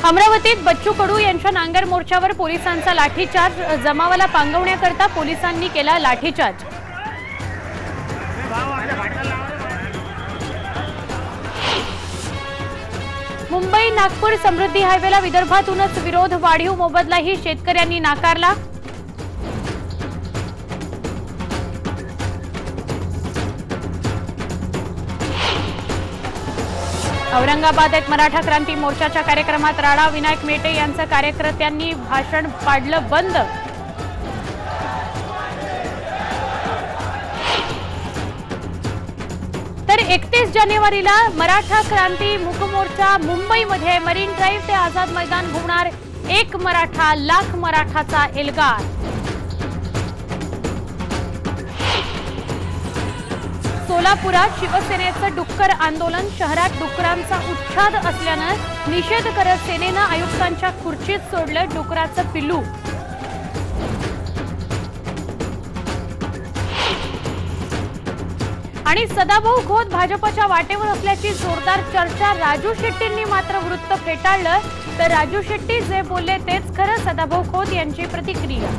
अमरावतीत बच्चू कडू यांच्या नांगर मोर्चावर पोलिसांचा लाठीचार्ज। जमावाला पांगवण्याकरता पोलिसांनी केला लाठीचार्ज। मुंबई नागपूर समृद्धी हायवेला विदर्भातूनच विरोध। वाढीव मोबदलाही शेतकऱ्यांनी नाकारला। औरंगाबाद एक मराठा क्रांती मोर्चाच्या कार्यक्रमात राणा विनायक मेटे यांचं कार्यकर्त्यांनी भाषण पाडलं बंद। तर 31 जानेवारीला मराठा क्रांती मूक मोर्चा मुंबईमध्ये मरीन ड्राईव्ह ते आझाद मैदान होणार। एक मराठा लाख मराठाचा एल्गार। सोलापुरात शिवसेनेचं डुक्कर आंदोलन। शहरात डुकरांचा उच्छाद असल्यानं निषेध करत सेनेनं आयुक्तांच्या खुर्चीत सोडलं डुकराचं पिल्लू। आणि सदाभाऊ खोत भाजपच्या वाटेवर असल्याची जोरदार चर्चा। राजू शेट्टींनी मात्र वृत्त फेटाळलं। तर राजू शेट्टी जे बोलले तेच खरं, सदाभाऊ खोत यांची प्रतिक्रिया।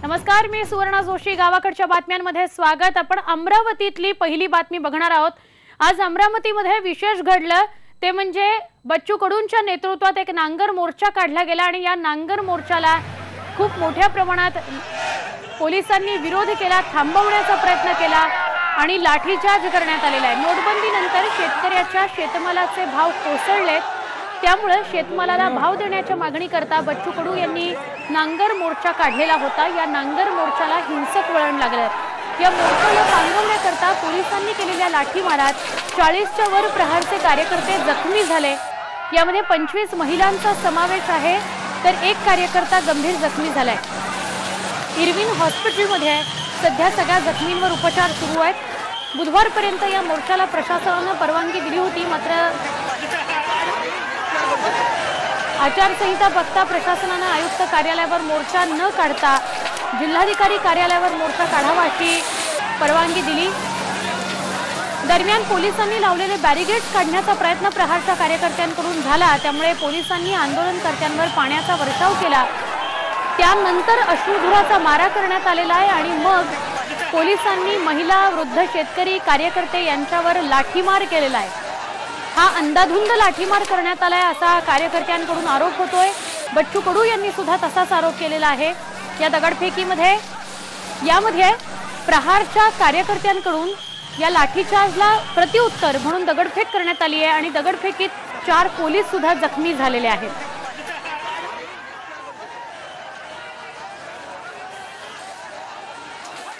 नमस्कार, मी सुवर्णा जोशी। गावाकडच्या बातम्यांमध्ये स्वागत। आपण अमरावतीतली पहिली बातमी बघणार आहोत। आज अमरावतीमध्ये विशेष घडलं ते म्हणजे बच्चू कडूंच्या नेतृत्वात एक नांगर मोर्चा काढला गेला आणि या नांगर मोर्चाला खूप मोठ्या प्रमाणात पोलिसांनी विरोध केला, थांबवण्याचा प्रयत्न केला आणि लाठीचार्ज करण्यात आलेला आहे। नोटबंदीनंतर शेतकऱ्याच्या शेतमालाचे भाव कोसळलेत, त्यामुळे शेतमालाला भाव देण्याच्या मागणीकरता बच्चू कडू यांनी नांगर मोर्चा काढलेला होता। या नांगर मोर्चाला हिंसक वळण लागलं। या मोर्चाला थांबवण्याकरता पोलिसांनी केलेल्या लाठीमारात 40च्या वर प्रहारचे कार्यकर्ते जखमी झाले। यामध्ये 25 महिलांचा समावेश आहे, तर एक कार्यकर्ता गंभीर जखमी झालाय। इरविन हॉस्पिटलमध्ये सध्या सगळ्या जखमींवर उपचार सुरू आहेत। बुधवारपर्यंत या मोर्चाला प्रशासनानं परवानगी दिली होती, मात्र आचारसंहिता बघता प्रशासनानं आयुक्त कार्यालयावर मोर्चा न काढता जिल्हाधिकारी कार्यालयावर मोर्चा काढावा अशी परवानगी दिली। दरम्यान पोलिसांनी लावलेले बॅरिगेड्स काढण्याचा प्रयत्न प्रहारच्या कार्यकर्त्यांकडून झाला, त्यामुळे पोलिसांनी आंदोलनकर्त्यांवर पाण्याचा वर्षाव केला। त्यानंतर अश्रुधुराचा मारा करण्यात आलेला आहे आणि मग पोलिसांनी महिला, वृद्ध, शेतकरी, कार्यकर्ते यांच्यावर लाठीमार केलेला आहे। हा अंधाधुंद लाठीमार करण्यात आलाय असा कार्यकर्त्यांकडून आरोप होतोय। बच्चू कडू यांनी सुद्धा तसाच आरोप केलेला आहे। या दगडफेकीमध्ये प्रहारच्या कार्यकर्त्यांकडून या लाठीचार्जला प्रत्युत्तर म्हणून दगडफेक करण्यात आली आहे आणि दगडफेकीत 4 पोलीस सुद्धा जखमी झालेले आहेत।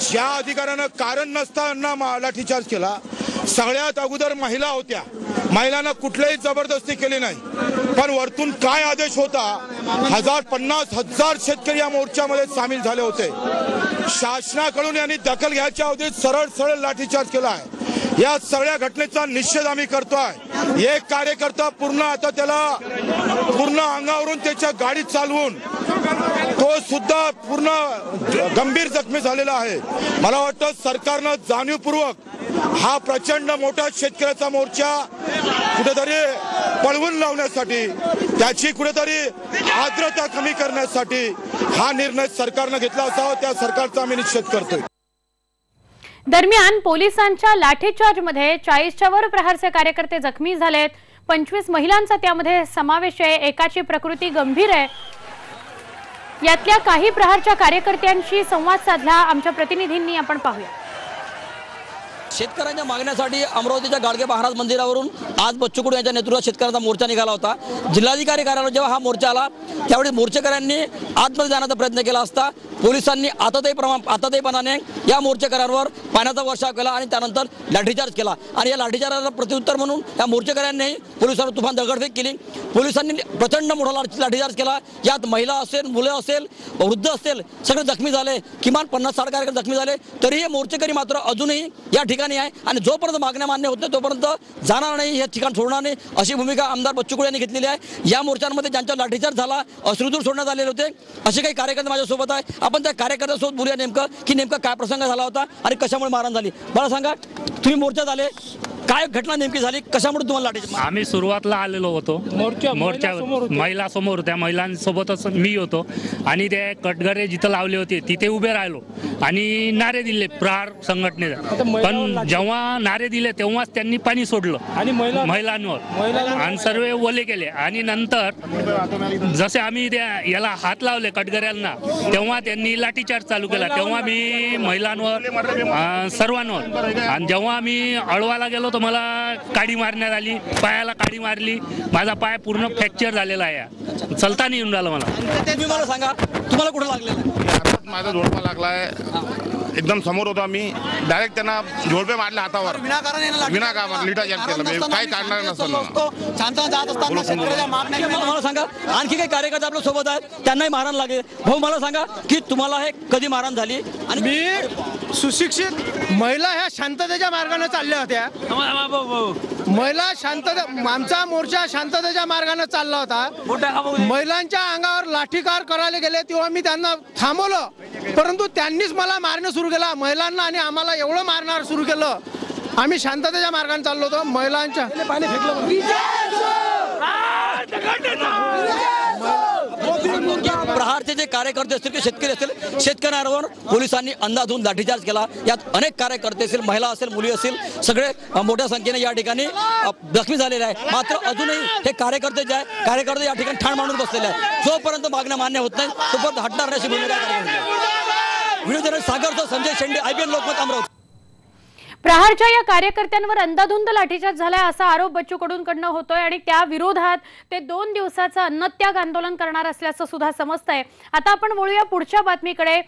ज्या अधिकाऱ्यानं कारण नसताना लाठीचार्ज केला, सगळ्यात अगोदर महिला होत्या, महिलांना कुठलीही जबरदस्ती केली नाही, पण वरतून काय आदेश होता, 50,000 शेतकरी या मोर्चामध्ये सामील झाले होते। शासनाकडून यांनी दखल घ्यायच्या अवधीत सरळ लाठीचार्ज केला आहे। या सगळ्या घटनेचा निषेध आम्ही करतोय। एक कार्यकर्ता आता त्याला पूर्ण अंगावरून त्याच्या गाडी चालवून तो सुद्धा पूर्ण गंभीर जखमी झालेला आहे। मला वाटतं सरकारनं जाणीवपूर्वक हा प्रचंड मोठा शेतकऱ्याचा मोर्चा कुठेतरी पळवून लावण्यासाठी, त्याची कुठेतरी आर्द्रता कमी करण्यासाठी हा निर्णय सरकारनं घेतला असावा, त्या सरकारचा आम्ही निषेध करतोय। दरम्यान पोलिसांच्या लाठीचार्जमध्ये 40च्या वर प्रहारचे कार्यकर्ते जखमी झालेत। 25 महिलांचा त्यामध्ये समावेश आहे। एकाची प्रकृती गंभीर आहे। यातल्या काही प्रहारच्या कार्यकर्त्यांशी संवाद साधला आमच्या प्रतिनिधींनी, आपण पाहूया। शेतकऱ्यांच्या मागण्यासाठी अमरावतीच्या गाडगे महाराज मंदिरावरून आज बच्चू कडू यांच्या नेतृत्वात शेतकऱ्यांचा मोर्चा निघाला होता। जिल्हाधिकारी कार्यालयावर जेव्हा हा मोर्चा आला त्यावेळी मोर्चेकऱ्यांनी आतमध्ये जाण्याचा प्रयत्न केला असता पोलिसांनी आताताईपणाने या मोर्चेकऱ्यांवर पाण्याचा वर्षाव केला आणि त्यानंतर लाठीचार्ज केला। आणि या लाठीचार्जाला प्रत्युत्तर म्हणून या मोर्चेकऱ्यांनी पोलिसांवर तुफान दगडफेक केली। पोलिसांनी प्रचंड मोठा लाठीचार्ज केला। यात महिला असेल, मुलं असेल, वृद्ध असेल, सगळे जखमी झाले। किमान 50-60 कार्यकर्ते जखमी झाले। तरीही मोर्चेकरी मात्र अजूनही या ठिकाणी आहे आणि जोपर्यंत मागण्या मान्य होत नाही तोपर्यंत जाणार नाही, हे ठिकाण सोडणार नाही, अशी भूमिका आमदार बच्चू कडू यांनी घेतलेली आहे। या मोर्चांमध्ये ज्यांच्या लाठीचार्ज झाला, अश्रुधूर सोडण्यात आलेले होते, असे काही कार्यकर्ते माझ्यासोबत आहे। आपण त्या कार्यकर्त्यांसोबत बोलूया नेमकं काय प्रसंग झाला होता आणि कशामुळे मारहाण झाली। मला सांगा, तुम्ही मोर्चात आले, काय घटना नेमकी झाली, कशामुळे तुम्हाला लाठीचार्ज? आम्ही सुरुवातला आलेलो होतो मोर्चा महिला समोर, त्या महिलांसोबतच मी होतो आणि ते कटघरे जिथं लावले होते तिथे उभे राहिलो आणि नारे दिले प्रहार संघटनेचा. पण जेव्हा नारे दिले तेव्हाच त्यांनी पाणी सोडलं आणि महिलांवर आणि सर्व ओले केले. आणि नंतर जसे आम्ही त्या याला हात लावले कटघऱ्यांना तेव्हा त्यांनी लाठीचार्ज चालू केला. तेव्हा मी महिलांवर सर्वांवर, आणि जेव्हा मी अळवाला गेलो तर मला काडी मारण्यात आली, पायाला काडी मारली, माझा पाय पूर्ण फ्रॅक्चर झालेला आहे, चलता नाही येऊन राहिलं मला. तुम्ही मला सांगा तुम्हाला कुठं लागलेलं? माझा झोडपा लागलाय, एकदम समोर होतो आम्ही, डायरेक्ट त्यांना झोडपे मारले हातावर विनाकारण लिटाचार्ज केला. काही काढणार नसतं. मला सांगा आणखी काही कार्यकर्ते आपल्या सोबत आहेत, त्यांनाही मारहाण लागले. भाऊ मला सांगा की तुम्हाला हे कधी मारहाण झाली? आणि मी सुशिक्षित महिला ह्या शांततेच्या मार्गाने चालल्या होत्या. महिला शांतता, आमचा मोर्चा शांततेच्या मार्गाने चालला होता. महिलांच्या अंगावर लाठीकार करायला गेले तेव्हा मी त्यांना थांबवलं, परंतु त्यांनीच मला मारणं सुरू केलं. महिलांना आणि आम्हाला एवढं मारणार सुरू केलं. आम्ही शांततेच्या मार्गाने चाललो होतो. महिलांच्या पाणी प्रहारचे जे कार्यकर्ते असतील, शेतकरी असतील, शेतकऱ्यांवर पोलिसांनी अंदाधून लाठीचार्ज केला. यात अनेक कार्यकर्ते असतील, महिला असेल, मुली असतील, सगळे मोठ्या संख्येने या ठिकाणी जखमी झालेले आहे. मात्र अजूनही हे कार्यकर्ते या ठिकाणी ठाण मांडून बसलेले आहेत. जोपर्यंत मागण्या मान्य होत नाही तोपर्यंत हटणार नाही अशी भूमिका व्हिडिओ जर्नलिस्ट सागरसह संजय शेंडे, IBN लोकमत, अमरावती. प्रहारच्या या कार्यकर्त्यांवर अंधाधुंद लाठीचार्ज झालाय असा आरोप बच्चू कडूंकडनं होतोय आणि त्या विरोधात ते 2 दिवसाचं अन्नत्याग आंदोलन करणार असल्याचं सुद्धा समजतंय. आता आपण बोलूया पुढच्या बातमीकडे.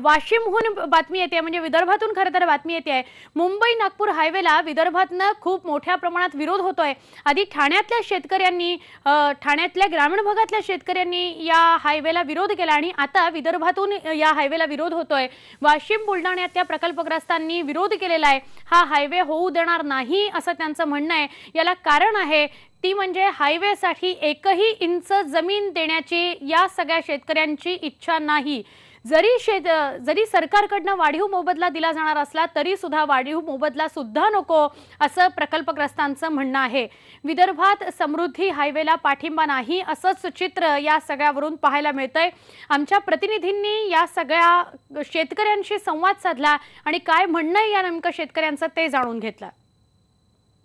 वाशिमहून बातमी येते, म्हणजे विदर्भातून खरं तर बातमी येते. मुंबई नागपूर हायवेला विदर्भातनं खूप मोठ्या प्रमाणात विरोध होतोय. आधी ठाण्यातल्या शेतकऱ्यांनी, ठाण्यातल्या ग्रामीण भागातल्या शेतकऱ्यांनी या हायवेला विरोध केला आणि आता विदर्भातून या हायवेला विरोध होतोय. वाशिम बुलढाण्यातल्या प्रकल्पग्रस्तांनी विरोध केलेला आहे. हा हायवे होऊ देणार नाही असं त्यांचं म्हणणं आहे. याला कारण आहे ती म्हणजे हायवेसाठी 1ही इंच जमीन देण्याची या सगळ्या शेतकऱ्यांची इच्छा नाही. जरी सरकारकडनं वाढीव मोबदला दिला जाणार असला तरी सुद्धा वाढीव मोबदला सुद्धा नको असं प्रकल्पग्रस्तांचं म्हणणं आहे. विदर्भात समृद्धी हायवेला पाठिंबा नाही असंच चित्र या सगळ्यावरून पाहायला मिळतंय. आमच्या प्रतिनिधींनी या सगळ्या शेतकऱ्यांशी संवाद साधला आणि काय म्हणणं आहे या नेमकं शेतकऱ्यांचं ते जाणून घेतलं.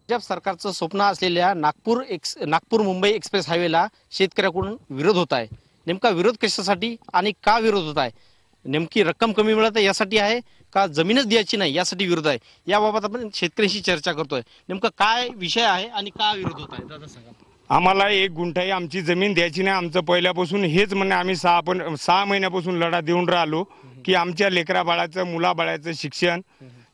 भाजप सरकारचं स्वप्न असलेल्या नागपूर मुंबई एक्सप्रेस हायवेला शेतकऱ्याकडून विरोध होत आहे. नेमका विरोध कशासाठी आणि का विरोध होत आहे? नेमकी रक्कम कमी मिळत आहे यासाठी आहे का जमीनच द्यायची नाही यासाठी विरोध आहे? याबाबत आपण शेतकऱ्यांशी चर्चा करतोय. नेमका काय विषय आहे आणि का विरोध होत आहे दादा सांगा. आम्हाला 1 गुंठाही आमची जमीन द्यायची नाही. आमचं पहिल्यापासून हेच म्हणणं. आम्ही 6 महिन्यापासून लढा देऊन राहिलो की आमच्या लेकरा बाळाचं, मुलाबाळाचं शिक्षण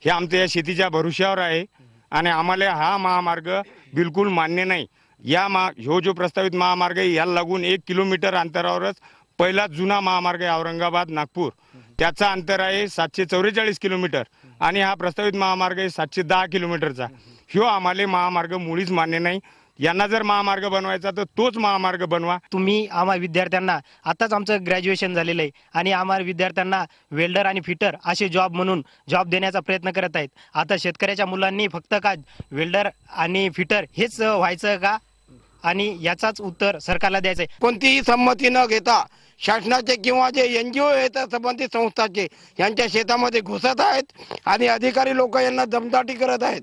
हे आमच्या या शेतीच्या भरोश्यावर आहे आणि आम्हाला हा महामार्ग बिलकुल मान्य नाही. ह्यो जो प्रस्तावित महामार्ग आहे याला लागून 1 किलोमीटर अंतरावरच पहिला जुना महामार्ग आहे औरंगाबाद नागपूर. त्याचा अंतर आहे 744 किलोमीटर आणि हा प्रस्तावित महामार्ग आहे 710 किलोमीटरचा. ह्यो आम्हाला महामार्ग मुळीच मान्य नाही. यांना जर महामार्ग बनवायचा तर तोच महामार्ग बनवा. तुम्ही आम्हा विद्यार्थ्यांना, आताच आमचं ग्रॅज्युएशन झालेलं आहे आणि आम्हाला विद्यार्थ्यांना वेल्डर आणि फिटर असे जॉब म्हणून जॉब देण्याचा प्रयत्न करत आहेत. आता शेतकऱ्याच्या मुलांनी फक्त का वेल्डर आणि फिटर हेच व्हायचं का? आणि याचाच उत्तर सरकारला द्यायचंय. कोणतीही संमती न घेता शासनाचे किंवा जे NGO आहेत संबंधित संस्थाचे यांच्या शेतामध्ये घुसत आहेत आणि अधिकारी लोक यांना दमदाटी करत आहेत.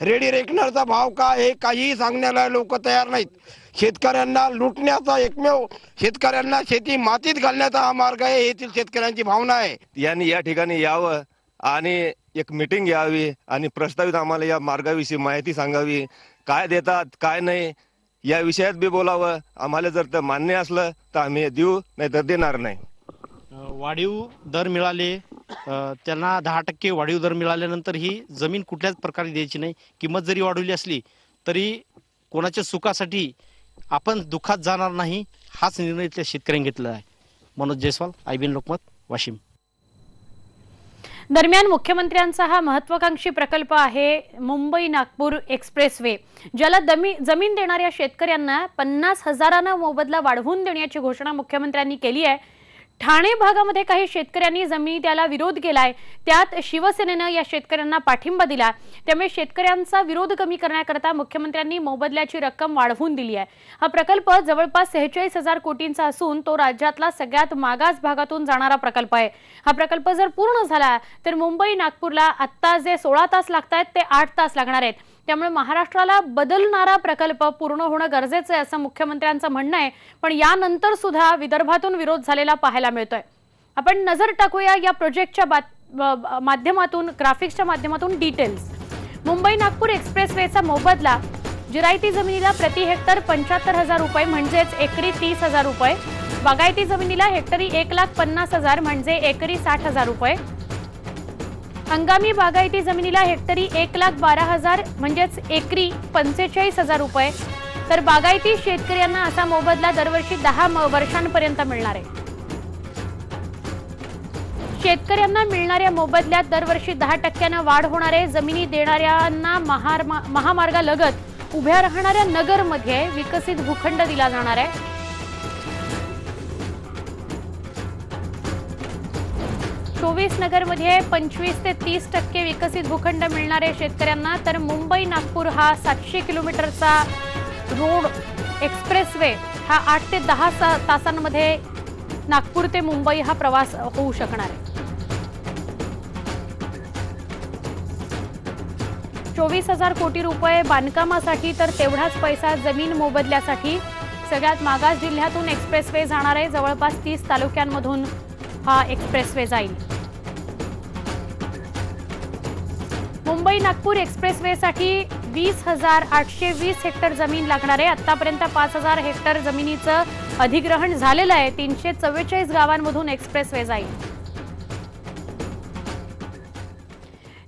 रेडी रेकनरचा भाव काय हे काहीही सांगण्याला लोक तयार नाहीत. शेतकऱ्यांना लुटण्याचा एकमेव, शेतकऱ्यांना शेती मातीत घालण्याचा हा मार्ग आहे, येथील शेतकऱ्यांची भावना आहे. यांनी या ठिकाणी यावं आणि एक मीटिंग घ्यावी आणि प्रस्तावित आम्हाला या मार्गाविषयी माहिती सांगावी. काय देतात काय नाही या विषयात बी बोलावं. आम्हाला जर तर मान्य असलं तर आम्ही देऊ, नाही तर देणार नाही. वाढीव दर मिळाले, त्यांना 10% वाढीव दर मिळाल्यानंतर ही जमीन कुठल्याच प्रकारे द्यायची नाही. किंमत जरी वाढवली असली तरी कोणाच्या सुखासाठी आपण दुःखात जाणार नाही, हाच निर्णय इथल्या शेतकऱ्यांनी घेतला आहे. मनोज जयस्वाल, IBN लोकमत, वाशिम. दरम्यान मुख्यमंत्र्यांचा हा महत्वाकांक्षी प्रकल्प आहे मुंबई नागपूर एक्सप्रेसवे. ज्याला जमीन देणाऱ्या शेतकऱ्यांना 50,000 मोबदला वाढवून देण्याची घोषणा मुख्यमंत्र्यांनी केली आहे. ठाणे भागामध्ये काही शेतकऱ्यांनी जमिनी त्याला विरोध केलाय, त्यात शिवसेनेनं या शेतकऱ्यांना पाठिंबा दिला। त्यामुळे शेतकऱ्यांचा विरोध कमी करण्याकरता मुख्यमंत्र्यांनी मोबदल्याची रक्कम वाढवून दिली आहे। हा प्रकल्प जवळपास 46,000 कोटींचा असून तो राज्यातला सगळ्यात मागास भागातून जाणारा प्रकल्प आहे। हा प्रकल्प जर पूर्ण झाला तर मुंबई नागपूरला आता जे 16 तास लागतात ते 8 तास लागणार आहेत। त्यामुळे महाराष्ट्राला बदलणारा प्रकल्प पूर्ण होणं गरजेचं आहे असं मुख्यमंत्र्यांचं म्हणणं आहे। पण यानंतर सुद्धा विदर्भातून विरोध झालेला पाहायला मिळतोय। आपण नजर टाकूया या प्रोजेक्टच्या माध्यमातून, ग्राफिक्सच्या माध्यमातून डिटेल्स। मुंबई नागपूर एक्सप्रेसवेचा मोबदला जिरायती जमिनीला प्रति हेक्टर 75,000 रुपये म्हणजेच एकरी 30,000 रुपये, बागायती जमिनीला हेक्टरी 1,50,000 म्हणजे एकरी 60,000 रुपये, हंगामी बागायती जमिनीला हेक्टरी 1,12,000 म्हणजेच एकरी 45,000 रुपये, तर बागायती शेतकऱ्यांना असा मोबदला दरवर्षी 10 वर्षांपर्यंत मिळणार आहे। शेतकऱ्यांना मिळणाऱ्या मोबदल्यात दरवर्षी 10% वाढ होणार आहे। जमिनी देणाऱ्यांना महामार्गालगत उभ्या राहणाऱ्या नगरमध्ये विकसित भूखंड दिला जाणार आहे। नगरमध्ये 25 ते 30% विकसित भूखंड मिळणार आहे शेतकऱ्यांना। तर मुंबई नागपूर हा 700 किलोमीटरचा रोड एक्सप्रेसवे हा 8 ते 10 तासांमध्ये नागपूर ते मुंबई हा प्रवास होऊ शकणार आहे। 24,000 कोटी रुपये बांधकामासाठी तर तेवढाच पैसा जमीन मोबदल्यासाठी। सगळ्यात मागास जिल्ह्यातून एक्सप्रेसवे जाणार आहे। जवळपास 30 तालुक्यांमधून हा एक्सप्रेसवे जाईल। मुंबई नागपूर एक्सप्रेसवेसाठी 20,820 हेक्टर जमीन लागणार आहे। आतापर्यंत 5,000 हेक्टर जमिनीचं अधिग्रहण झालेलं आहे। 344 गावांमधून एक्सप्रेसवे जाईल।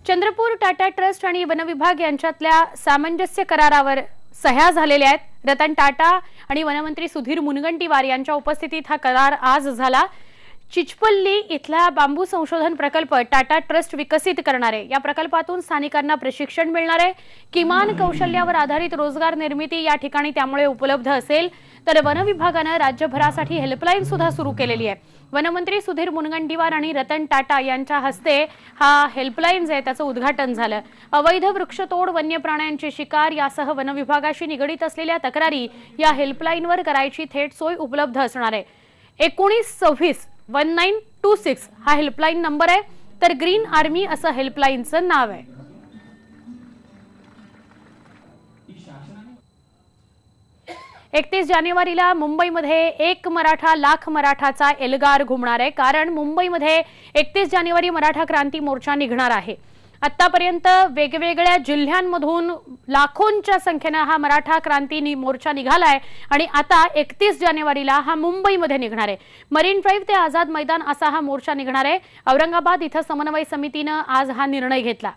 चंद्रपूर टाटा ट्रस्ट आणि वन विभाग यांच्यातल्या सामंजस्य करारावर सह्या झालेल्या आहेत। रतन टाटा आणि वनमंत्री सुधीर मुनगंटीवार यांच्या उपस्थितीत हा करार आज झाला। चिचपल्ली इथला बांबू संशोधन प्रकल्प टाटा ट्रस्ट विकसित करणार आहे। या प्रकल्पातून स्थानिकांना प्रशिक्षण मिळणार आहे। किमान कौशल्यावर आधारित रोजगार निर्मिती या ठिकाणी त्यामुळे उपलब्ध असेल। तर वन विभागाने राज्यभरासाठी हेल्पलाईन सुद्धा सुरू केलेली आहे। वनमंत्री सुधीर मुनगंटीवार आणि रतन टाटा यांच्या हस्ते हा हेल्पलाईन आहे त्याचं उद्घाटन झालं। अवैध वृक्षतोड, वन्य प्राण्यांची शिकार यासह वन विभागाशी निगडीत असलेल्या तक्रारी या हेल्पलाईनवर करायची थेट सोय उपलब्ध असणार आहे। 1926 हा हेल्पलाईन नंबर आहे। तर ग्रीन आर्मी असं हेल्पलाईनचं नाव आहे। एकतीस जानेवारीला मुंबईमध्ये एक मराठा लाख मराठाचा एल्गार घुमणार आहे। कारण मुंबईमध्ये 31 जानेवारी मराठा क्रांती मोर्चा निघणार आहे। आतापर्यंत वेगवेगळ्या जिल्ह्यांमधून लाखोंच्या संख्येने हा मराठा क्रांती मोर्चा निघालाय आणि आता 31 जानेवारीला हा मुंबईमध्ये निघणार आहे। मरीन ड्राईव्ह ते आझाद मैदान असा हा मोर्चा निघणार आहे। औरंगाबाद इथं समन्वय समितीने आज हा निर्णय घेतला।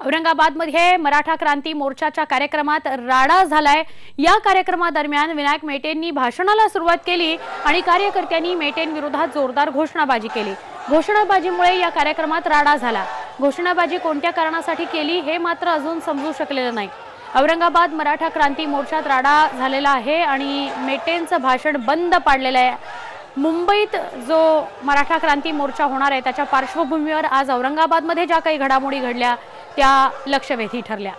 औरंगाबादमध्ये मराठा क्रांती मोर्चाच्या कार्यक्रमात राडा झालाय। या कार्यक्रमादरम्यान विनायक मेटेंनी भाषणाला सुरुवात केली आणि कार्यकर्त्यांनी मेटेंविरोधात जोरदार घोषणाबाजी केली। घोषणाबाजीमुळे या कार्यक्रमात राडा झाला। घोषणाबाजी कोणत्या कारणासाठी केली हे मात्र अजून समजू शकलेलं नाही। औरंगाबाद मराठा क्रांती मोर्चात राडा झालेला आहे आणि मेटेंचं भाषण बंद पाडलेलं आहे। मुंबईत जो मराठा क्रांती मोर्चा होणार आहे त्याच्या पार्श्वभूमीवर आज औरंगाबादमध्ये ज्या काही घडामोडी घडल्या त्या लक्षवेधी ठरल्या।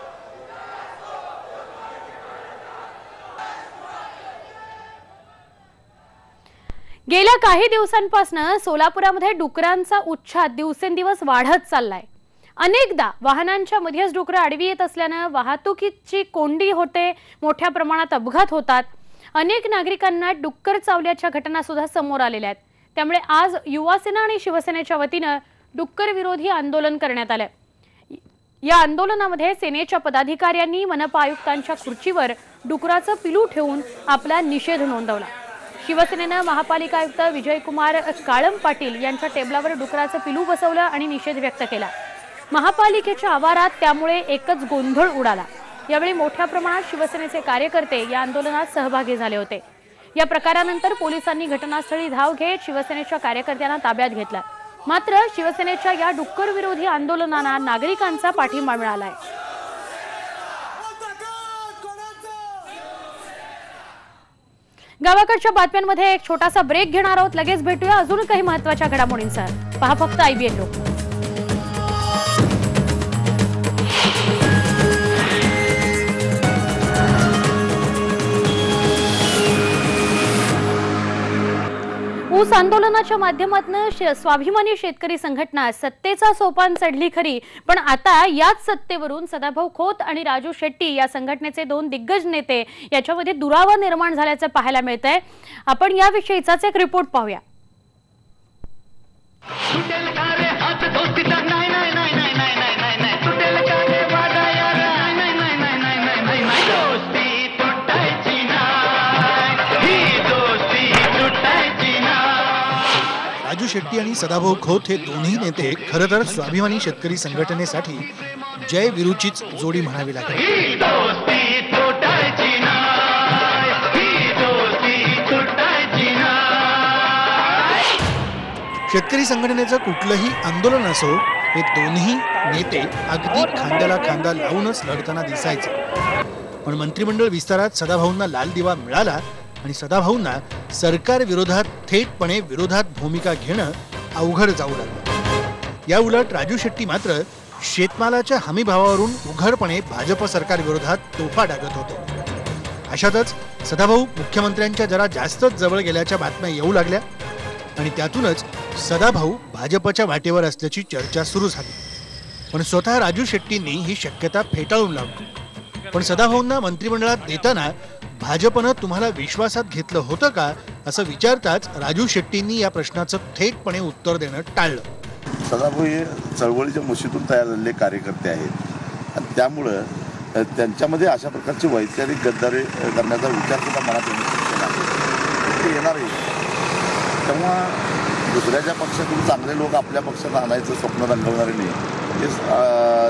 गेल्या काही दिवसांपासून सोलापुरामध्ये डुकरांचा उच्छाद दिवसेंदिवस वाढत चाललाय। अनेकदा वाहनांच्या मध्येच डुकरं आडवी येत असल्याने वाहतुकीची कोंडी होते, मोठ्या प्रमाणात अपघात होतात। अनेक नागरिकांना डुक्कर चावल्याच्या घटना सुद्धा समोर आलेल्या आहेत। त्यामुळे आज युवासेना आणि शिवसेनेच्या वतीने डुक्कर विरोधी आंदोलन करण्यात आले। या आंदोलनामध्ये सेनेच्या पदाधिकाऱ्यांनी मनपा आयुक्तांच्या खुर्चीवर डुकराचं पिलू ठेवून आपला निषेध नोंदवला। शिवसेनेने महापालिका आयुक्त विजयकुमार काळम पाटील यांच्या टेबलावर डुकराचं पिलू बसवलं आणि निषेध व्यक्त केला। महापालिकेच्या आवारात त्यामुळे एकच गोंधळ उडाला। यावेळी मोठ्या प्रमाणात शिवसेनेचे कार्यकर्ते या आंदोलनात सहभागी झाले होते। या प्रकारानंतर पोलिसांनी घटनास्थळी धाव घेत शिवसेनेच्या कार्यकर्त्यांना ताब्यात घेतलं। मात्र शिवसेनेच्या या डुक्कर विरोधी आंदोलनाला नागरिकांचा पाठिंबा मिळालाय। गावाकडच्या बातम्यांमध्ये एक छोटासा ब्रेक घेणार आहोत. लगेच भेटूया अजून काही महत्त्वाच्या घडामोडींसह. पहा फक्त IBN लोक. ऊस आंदोलनाच्या माध्यमातून स्वाभिमानी शेतकरी संघटना सत्तेचा सोपान चढली खरी, पण आता याच सत्तेवरून सदाभाऊ खोत आणि राजू शेट्टी या संघटनेचे दोन दिग्गज नेते याच्यामध्ये दुरावा निर्माण झाल्याचं पाहायला मिळतंय. आपण याविषयीचाच एक रिपोर्ट पाहूया. राजू शेट्टी आणि सदाभाऊ खोत हे दोन्ही नेते खरं तर स्वाभिमानी शेतकरी संघटनेसाठी जय विरुचीच जोडी म्हणावी लागेल. शेतकरी संघटनेचं कुठलंही आंदोलन असो, हे दोन्ही नेते अगदी खांद्याला खांदा लावूनच लढताना दिसायचे. पण मंत्रिमंडळ विस्तारात सदाभाऊंना लाल दिवा मिळाला आणि सदाभाऊंना सरकार विरोधात थेटपणे विरोधात भूमिका घेणं अवघड जाऊ लागलं. या उलट राजू शेट्टी मात्र शेतमालाच्या हमीभावावरून उघडपणे भाजप सरकार विरोधात तोफा डागत होते. अशातच सदाभाऊ मुख्यमंत्र्यांच्या जरा जास्तच जवळ गेल्याच्या बातम्या येऊ लागल्या आणि त्यातूनच सदाभाऊ भाजपच्या वाटेवर असल्याची चर्चा सुरू झाली. पण स्वतः राजू शेट्टींनी ही शक्यता फेटाळून लावली. पण सदाभाऊंना मंत्रिमंडळात देताना भाजपनं तुम्हाला विश्वासात घेतलं होतं का असं विचारताच राजू शेट्टींनी या प्रश्नाचं थेटपणे उत्तर देणं टाळलं. सदाभाऊ हे चळवळीच्या मुशीतून तयार झालेले कार्यकर्ते आहेत आणि त्यामुळं त्यांच्यामध्ये अशा प्रकारची वैचारिक गद्दारी करण्याचा विचार सुद्धा मनात येणारही. तेव्हा दुसऱ्याच्या पक्षातून चांगले लोक आपल्या पक्षात आणायचं स्वप्न रंगवणारे नाही, हे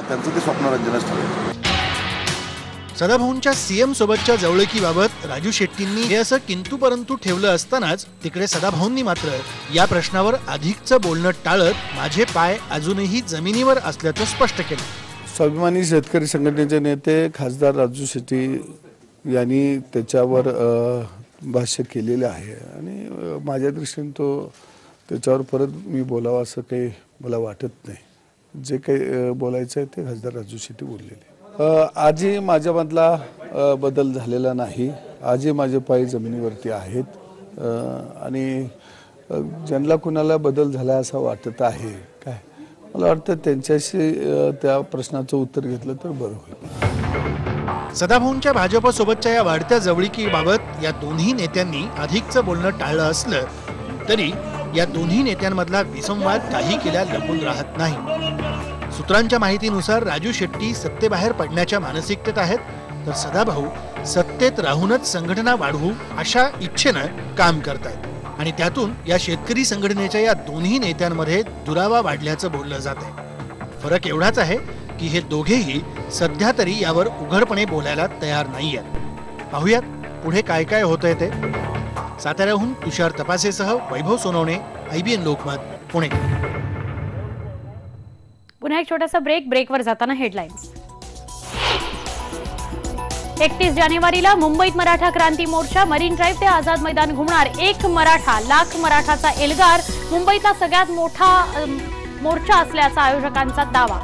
त्यांचं ते स्वप्नरंजनच ठरेल. सदाभाऊंच्या CM सोबतच्या जवळकीबाबत राजू शेट्टींनी हे असं किंतु परंतु ठेवलं असतानाच तिकडे सदाभाऊंनी मात्र या प्रश्नावर अधिकचं बोलणं टाळत माझे पाय अजूनही जमिनीवर असल्याचं स्पष्ट केलं. स्वाभिमानी शेतकरी संघटनेचे नेते खासदार राजू शेट्टी यांनी त्याच्यावर भाष्य केलेले आहे आणि माझ्या दृष्टीने त्याच्यावर परत मी बोलावं असं काही मला वाटत नाही. जे काही बोलायचं आहे ते खासदार राजू शेट्टी बोललेले. आजही माझ्यामधला बदल झालेला नाही. आजही माझे पाय जमिनीवरती आहेत आणि ज्यांना कुणाला बदल झाला असं वाटत आहे काय, मला वाटतं त्यांच्याशी त्या प्रश्नाचं उत्तर घेतलं तर बरं होईल. सदाभाऊंच्या भाजपसोबतच्या या वाढत्या जवळीकीबाबत या दोन्ही नेत्यांनी अधिकचं बोलणं टाळलं असलं तरी या दोन्ही नेत्यांमधला विसंवाद काही केल्या लपून राहत नाही. सूत्रांच्या माहितीनुसार राजू शेट्टी सत्तेबाहेर पडण्याच्या मानसिकतेत आहेत, तर सदाभाऊ सत्तेत राहूनच संघटना वाढवू अशा इच्छेनं काम करतात आणि त्यातून या शेतकरी संघटनेच्या या दोन्ही नेत्यांमध्ये दुरावा वाढल्याचं बोललं जात आहे. फरक एवढाच आहे की हे दोघेही सध्या तरी यावर उघडपणे बोलायला तयार नाहीयेत. पाहूयात पुढे काय काय होतंय ते. साताऱ्याहून तुषार तपासेसह वैभव सोनवणे, IBN लोकमत, पुणे. पुन्हा एक छोटासा ब्रेकवर जाताना हेडलाईन्स. 31 जानेवारीला मुंबईत मराठा क्रांती मोर्चा, मरीन ड्राईव्ह ते आझाद मैदान घुमणार. एक मराठा लाख मराठाचा एल्गार, मुंबईतला सगळ्यात मोठा मोर्चा असल्याचा आयोजकांचा दावा.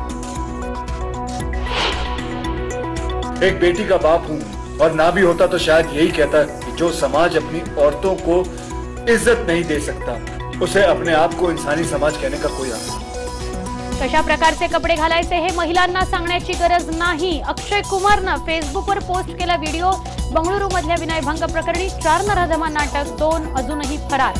एक बेटी का बाप हूं और ना भी होता तो शायद यही कहता कि जो समाज अपनी औरतों को इज्जत नहीं दे सकता उसे अपने आप को इंसानी समाज कहने का कोई हक नहीं. कशा प्रकारचे कपडे घालायचे हे महिलांना सांगण्याची गरज नाही. अक्षय कुमारनं फेसबुकवर पोस्ट केला व्हिडिओ. बंगळुरू मधल्या विनयभंग प्रकरणी 4 नराधमांना अटक, 2 अजूनही फरार.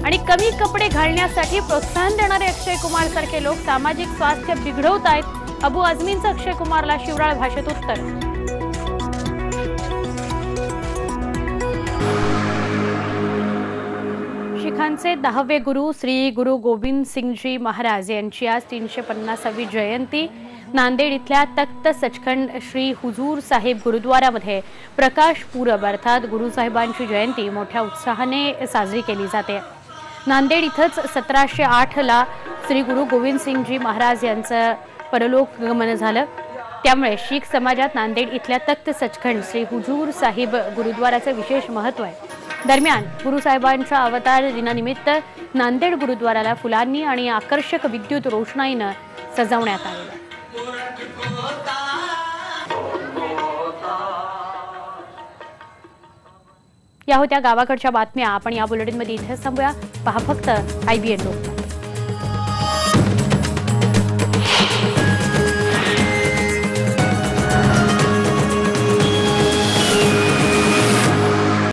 आणि कमी कपडे घालण्यासाठी प्रोत्साहन देणारे अक्षय कुमार सारखे लोक सामाजिक स्वास्थ्य बिघडवत आहेत. अबू आझमींचं अक्षय कुमारला शिवराळ भाषेत उत्तर. शिखांचे 10वे गुरु श्री गुरु गोविंद सिंगजी महाराज यांची आज 350वी जयंती. नांदेड इथल्या तख्त सचखंड श्री हुजूर साहेब गुरुद्वारामध्ये प्रकाश पूरब अर्थात गुरुसाहेबांची जयंती मोठ्या उत्साहाने साजरी केली जाते. नांदेड इथंच 1708 ला श्री गुरु गोविंद सिंगजी महाराज यांचं परलोक गमन झालं. त्यामुळे शीख समाजात नांदेड इथल्या तख्त सचखंड श्री हुजूर साहिब गुरुद्वाराचे विशेष महत्त्व आहे। दरम्यान गुरुसाहेबांच्या अवतार दिनानिमित्त नांदेड गुरुद्वाराला फुलांनी आणि आकर्षक विद्युत रोषणाईनं सजवण्यात आले आहे। या होत्या गावाकडच्या बातम्या। आपण या बुलेटिनमध्ये इथे थांबूया। पहा फक्त IBN लोकमत।